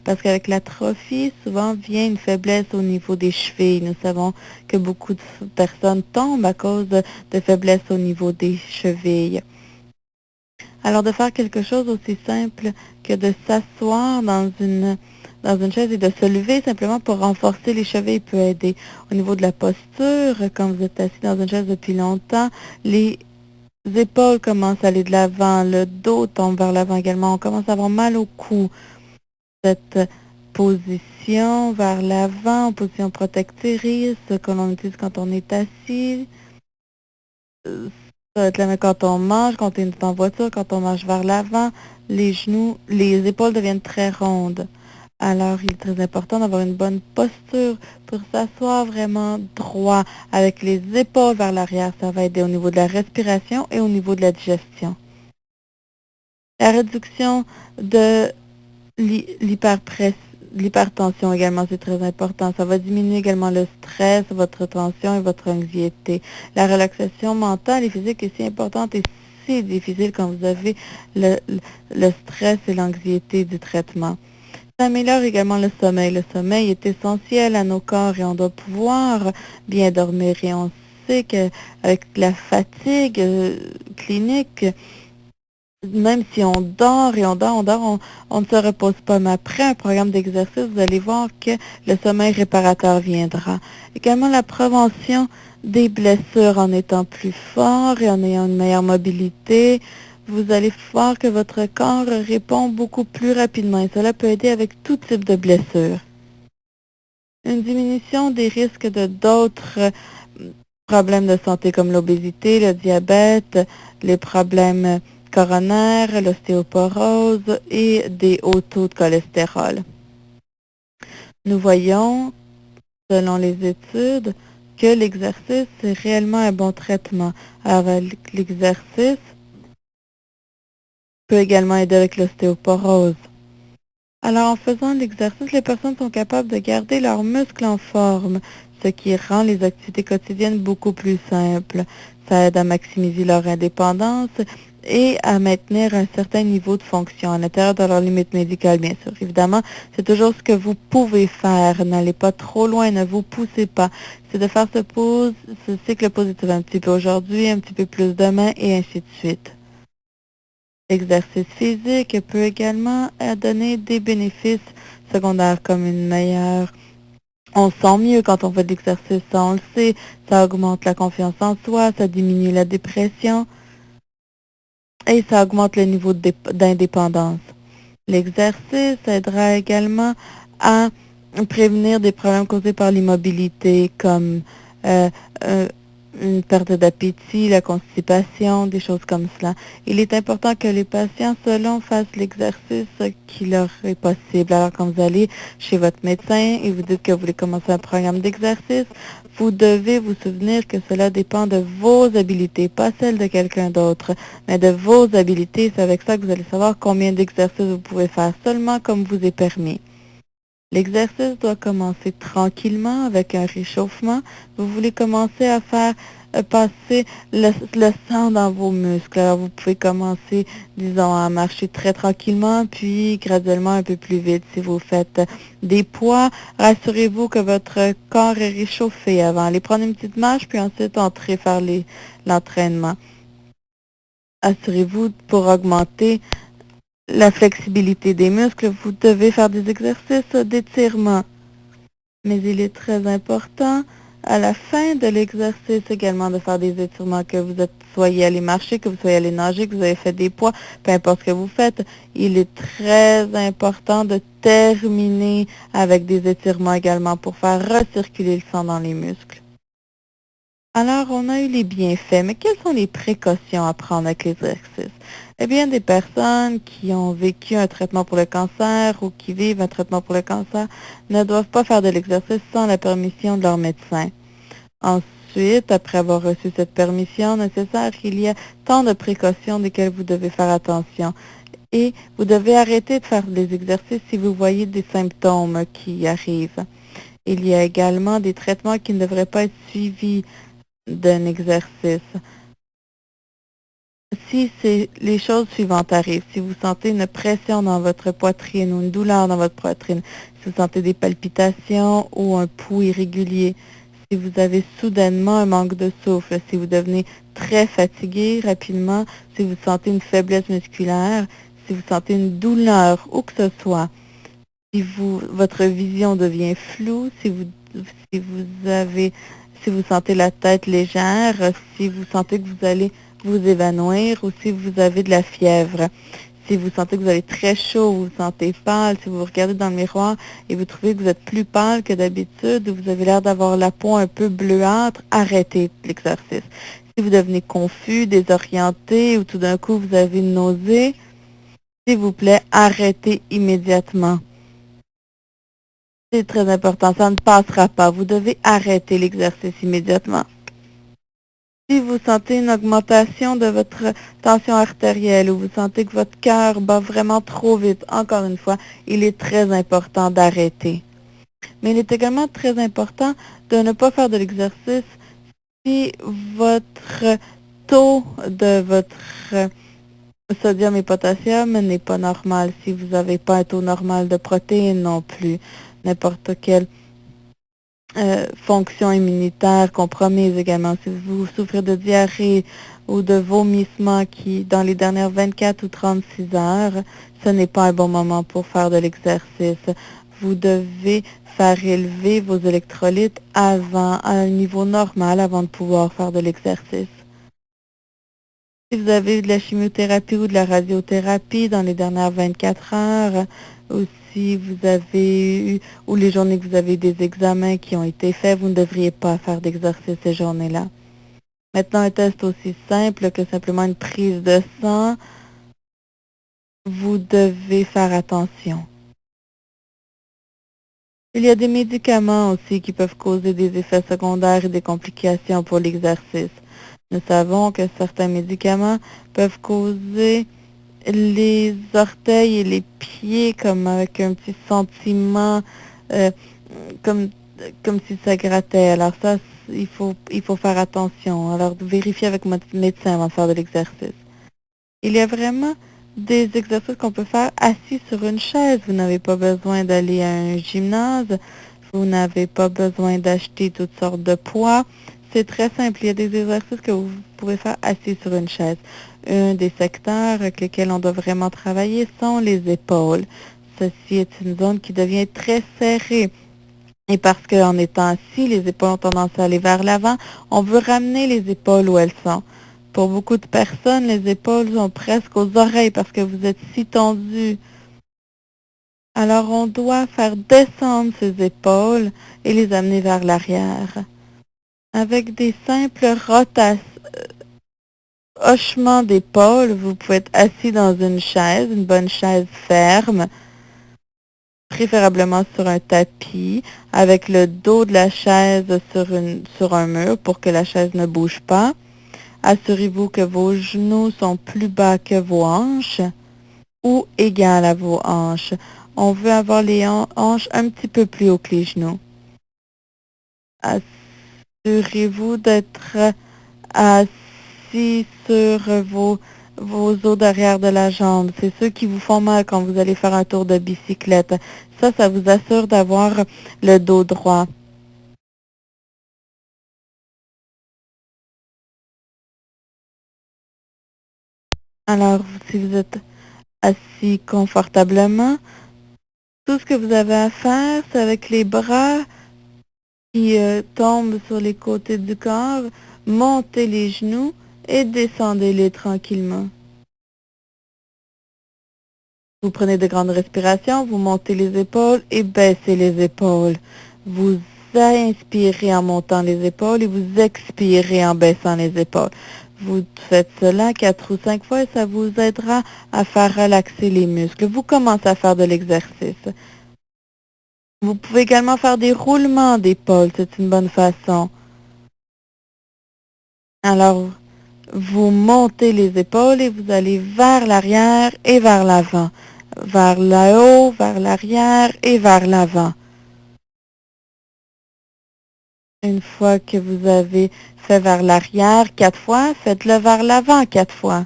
parce qu'avec l'atrophie, souvent vient une faiblesse au niveau des chevilles. Nous savons que beaucoup de personnes tombent à cause de faiblesse au niveau des chevilles. Alors, de faire quelque chose aussi simple que de s'asseoir dans une chaise et de se lever simplement pour renforcer les chevilles peut aider. Au niveau de la posture, quand vous êtes assis dans une chaise depuis longtemps, les épaules commencent à aller de l'avant, le dos tombe vers l'avant également, on commence à avoir mal au cou. Cette position vers l'avant, position protectrice que l'on utilise quand on est assis, ça va être la même quand on mange, quand on est en voiture, quand on marche vers l'avant, les genoux, les épaules deviennent très rondes. Alors, il est très important d'avoir une bonne posture pour s'asseoir vraiment droit avec les épaules vers l'arrière. Ça va aider au niveau de la respiration et au niveau de la digestion. La réduction de l'hypertension également, c'est très important. Ça va diminuer également le stress, votre tension et votre anxiété. La relaxation mentale et physique est si importante et si difficile quand vous avez le stress et l'anxiété du traitement. Ça améliore également le sommeil. Le sommeil est essentiel à nos corps et on doit pouvoir bien dormir. Et on sait qu'avec la fatigue clinique, même si on dort et on dort, on ne se repose pas. Mais après un programme d'exercice, vous allez voir que le sommeil réparateur viendra. Également la prévention des blessures en étant plus fort et en ayant une meilleure mobilité. Vous allez voir que votre corps répond beaucoup plus rapidement et cela peut aider avec tout type de blessures. Une diminution des risques de d'autres problèmes de santé comme l'obésité, le diabète, les problèmes coronaires, l'ostéoporose et des hauts taux de cholestérol. Nous voyons, selon les études, que l'exercice est réellement un bon traitement. Alors, l'exercice peut également aider avec l'ostéoporose. Alors, en faisant l'exercice, les personnes sont capables de garder leurs muscles en forme, ce qui rend les activités quotidiennes beaucoup plus simples. Ça aide à maximiser leur indépendance et à maintenir un certain niveau de fonction à l'intérieur de leurs limites médicales, bien sûr. Évidemment, c'est toujours ce que vous pouvez faire. N'allez pas trop loin, ne vous poussez pas. C'est de faire ce cycle positif un petit peu aujourd'hui, un petit peu plus demain, et ainsi de suite. L'exercice physique peut également donner des bénéfices secondaires comme une meilleure... On se sent mieux quand on fait de l'exercice, ça on le sait, ça augmente la confiance en soi, ça diminue la dépression et ça augmente le niveau d'indépendance. L'exercice aidera également à prévenir des problèmes causés par l'immobilité comme euh, euh, une perte d'appétit, la constipation, des choses comme cela. Il est important que les patients, selon, fassent l'exercice qui leur est possible. Alors, quand vous allez chez votre médecin et vous dites que vous voulez commencer un programme d'exercice, vous devez vous souvenir que cela dépend de vos habiletés, pas celles de quelqu'un d'autre, mais de vos habiletés. C'est avec ça que vous allez savoir combien d'exercices vous pouvez faire seulement comme vous est permis. L'exercice doit commencer tranquillement avec un réchauffement. Vous voulez commencer à faire passer le sang dans vos muscles. Alors, vous pouvez commencer, disons, à marcher très tranquillement, puis graduellement un peu plus vite. Si vous faites des poids, rassurez-vous que votre corps est réchauffé avant. Allez prendre une petite marche, puis ensuite entrer faire l'entraînement. Assurez-vous pour augmenter la flexibilité des muscles, vous devez faire des exercices d'étirement. Mais il est très important à la fin de l'exercice également de faire des étirements, que vous soyez allé marcher, que vous soyez allé nager, que vous avez fait des poids, peu importe ce que vous faites. Il est très important de terminer avec des étirements également pour faire recirculer le sang dans les muscles. Alors, on a eu les bienfaits, mais quelles sont les précautions à prendre avec l'exercice? Eh bien, des personnes qui ont vécu un traitement pour le cancer ou qui vivent un traitement pour le cancer ne doivent pas faire de l'exercice sans la permission de leur médecin. Ensuite, après avoir reçu cette permission nécessaire, il y a tant de précautions desquelles vous devez faire attention. Et vous devez arrêter de faire des exercices si vous voyez des symptômes qui arrivent. Il y a également des traitements qui ne devraient pas être suivis d'un exercice. Si les choses suivantes arrivent, si vous sentez une pression dans votre poitrine ou une douleur dans votre poitrine, si vous sentez des palpitations ou un pouls irrégulier, si vous avez soudainement un manque de souffle, si vous devenez très fatigué rapidement, si vous sentez une faiblesse musculaire, si vous sentez une douleur, où que ce soit, si votre vision devient floue, si vous avez, si vous sentez la tête légère, si vous sentez que vous allez vous évanouir ou si vous avez de la fièvre. Si vous sentez que vous avez très chaud, vous vous sentez pâle, si vous vous regardez dans le miroir et vous trouvez que vous êtes plus pâle que d'habitude, ou vous avez l'air d'avoir la peau un peu bleuâtre, arrêtez l'exercice. Si vous devenez confus, désorienté ou tout d'un coup vous avez une nausée, s'il vous plaît, arrêtez immédiatement. C'est très important, ça ne passera pas. Vous devez arrêter l'exercice immédiatement. Si vous sentez une augmentation de votre tension artérielle ou vous sentez que votre cœur bat vraiment trop vite, encore une fois, il est très important d'arrêter. Mais il est également très important de ne pas faire de l'exercice si votre taux de votre sodium et potassium n'est pas normal, si vous n'avez pas un taux normal de protéines non plus, n'importe quel fonction immunitaire compromise également. Si vous souffrez de diarrhée ou de vomissements qui, dans les dernières 24 ou 36 heures, ce n'est pas un bon moment pour faire de l'exercice. Vous devez faire élever vos électrolytes à un niveau normal avant de pouvoir faire de l'exercice. Si vous avez eu de la chimiothérapie ou de la radiothérapie dans les dernières 24 heures, ou si vous avez eu, ou les journées que vous avez des examens qui ont été faits, vous ne devriez pas faire d'exercice ces journées-là. Maintenant, un test aussi simple que simplement une prise de sang, vous devez faire attention. Il y a des médicaments aussi qui peuvent causer des effets secondaires et des complications pour l'exercice. Nous savons que certains médicaments peuvent causer les orteils et les pieds comme avec un petit sentiment euh, comme, comme si ça grattait. Alors ça, il faut faire attention. Alors vérifiez avec votre médecin avant de faire de l'exercice. Il y a vraiment des exercices qu'on peut faire assis sur une chaise. Vous n'avez pas besoin d'aller à un gymnase. Vous n'avez pas besoin d'acheter toutes sortes de poids. C'est très simple. Il y a des exercices que vous pouvez faire assis sur une chaise. Un des secteurs avec lesquels on doit vraiment travailler sont les épaules. Ceci est une zone qui devient très serrée. Et parce qu'en étant assis, les épaules ont tendance à aller vers l'avant, on veut ramener les épaules où elles sont. Pour beaucoup de personnes, les épaules sont presque aux oreilles parce que vous êtes si tendu. Alors on doit faire descendre ces épaules et les amener vers l'arrière. Avec des simples hochements d'épaules, vous pouvez être assis dans une chaise, une bonne chaise ferme, préférablement sur un tapis, avec le dos de la chaise sur un mur pour que la chaise ne bouge pas. Assurez-vous que vos genoux sont plus bas que vos hanches ou égales à vos hanches. On veut avoir les hanches un petit peu plus haut que les genoux. Assurez-vous d'être assis sur vos os derrière de la jambe. C'est ceux qui vous font mal quand vous allez faire un tour de bicyclette. Ça vous assure d'avoir le dos droit. Alors, si vous êtes assis confortablement, tout ce que vous avez à faire, c'est avec les bras qui tombent sur les côtés du corps, montez les genoux et descendez-les tranquillement. Vous prenez de grandes respirations, vous montez les épaules et baissez les épaules. Vous inspirez en montant les épaules et vous expirez en baissant les épaules. Vous faites cela 4 ou 5 fois et ça vous aidera à faire relaxer les muscles. Vous commencez à faire de l'exercice. Vous pouvez également faire des roulements d'épaule, c'est une bonne façon. Alors, vous montez les épaules et vous allez vers l'arrière et vers l'avant. Vers le haut, vers l'arrière et vers l'avant. Une fois que vous avez fait vers l'arrière 4 fois, faites-le vers l'avant 4 fois.